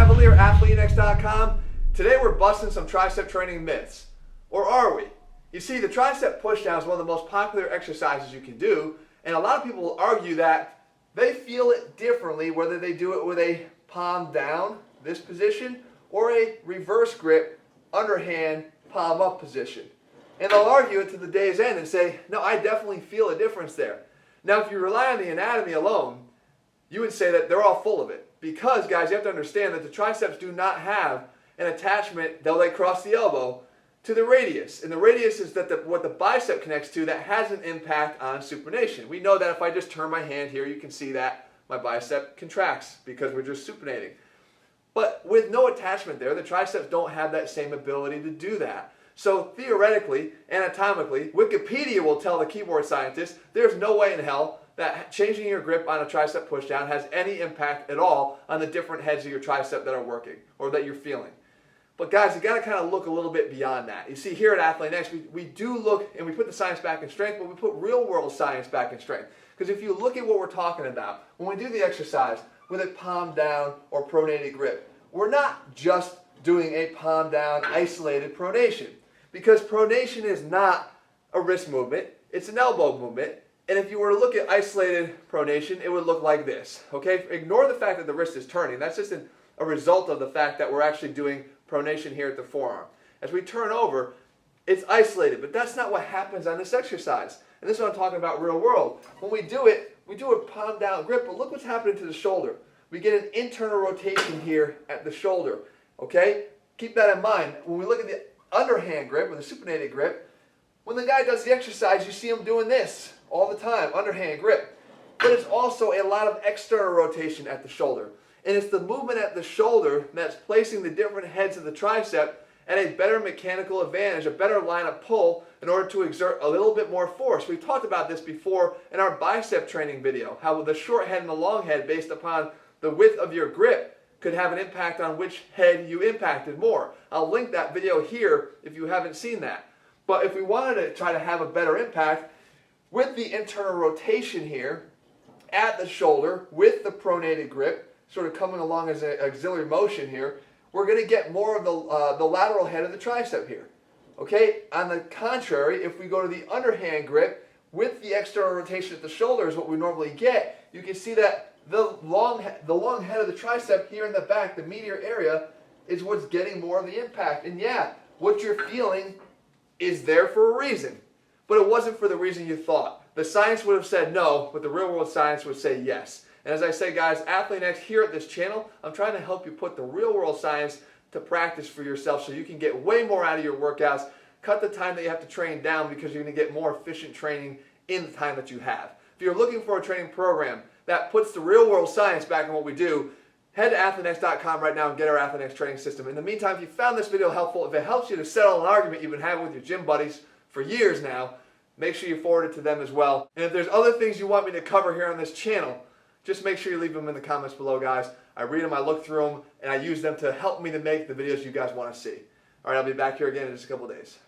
ATHLEAN-X.com. Today we're busting some tricep training myths. Or are we? You see, the tricep pushdown is one of the most popular exercises you can do, and a lot of people will argue that they feel it differently whether they do it with a palm down, this position, or a reverse grip, underhand, palm up position. And they'll argue it to the day's end and say, no, I definitely feel a difference there. Now, if you rely on the anatomy alone, you would say that they're all full of it. Because, guys, you have to understand that the triceps do not have an attachment, though they cross the elbow, to the radius. And the radius is that what the bicep connects to that has an impact on supination. We know that if I just turn my hand here, you can see that my bicep contracts because we're just supinating. But with no attachment there, the triceps don't have that same ability to do that. So theoretically, anatomically, Wikipedia will tell the keyboard scientist there's no way in hell that changing your grip on a tricep pushdown has any impact at all on the different heads of your tricep that are working or that you're feeling. But guys, you got to kind of look a little bit beyond that. You see, here at ATHLEAN-X, we do look, and we put the science back in strength, but we put real-world science back in strength. Because if you look at what we're talking about, when we do the exercise with a palm down or pronated grip, we're not just doing a palm down isolated pronation. Because pronation is not a wrist movement, it's an elbow movement. And if you were to look at isolated pronation, it would look like this. Okay? Ignore the fact that the wrist is turning. That's just a result of the fact that we're actually doing pronation here at the forearm. As we turn over, it's isolated, but that's not what happens on this exercise. And this is what I'm talking about real world. When we do it, we do a palm down grip, but look what's happening to the shoulder. We get an internal rotation here at the shoulder. Okay? Keep that in mind. When we look at the underhand grip, or the supinated grip, when the guy does the exercise, you see him doing this all the time, underhand grip. But it's also a lot of external rotation at the shoulder. And it's the movement at the shoulder that's placing the different heads of the tricep at a better mechanical advantage, a better line of pull in order to exert a little bit more force. We've talked about this before in our bicep training video, how the short head and the long head, based upon the width of your grip, could have an impact on which head you impacted more. I'll link that video here if you haven't seen that. But if we wanted to try to have a better impact, with the internal rotation here at the shoulder, with the pronated grip, sort of coming along as an auxiliary motion here, we're going to get more of the lateral head of the tricep here. Okay? On the contrary, if we go to the underhand grip, with the external rotation at the shoulder is what we normally get, you can see that the long head of the tricep here in the back, the medial area, is what's getting more of the impact. And yeah, what you're feeling is there for a reason. But it wasn't for the reason you thought. The science would have said no, but the real world science would say yes. And as I say, guys, ATHLEAN-X here at this channel, I'm trying to help you put the real world science to practice for yourself so you can get way more out of your workouts, cut the time that you have to train down because you're going to get more efficient training in the time that you have. If you're looking for a training program that puts the real world science back in what we do, head to ATHLEAN-X.com right now and get our ATHLEAN-X training system. In the meantime, if you found this video helpful, if it helps you to settle an argument you've been having with your gym buddies for years now, make sure you forward it to them as well. And if there's other things you want me to cover here on this channel, just make sure you leave them in the comments below, guys. I read them, I look through them, and I use them to help me to make the videos you guys want to see. All right, I'll be back here again in just a couple days.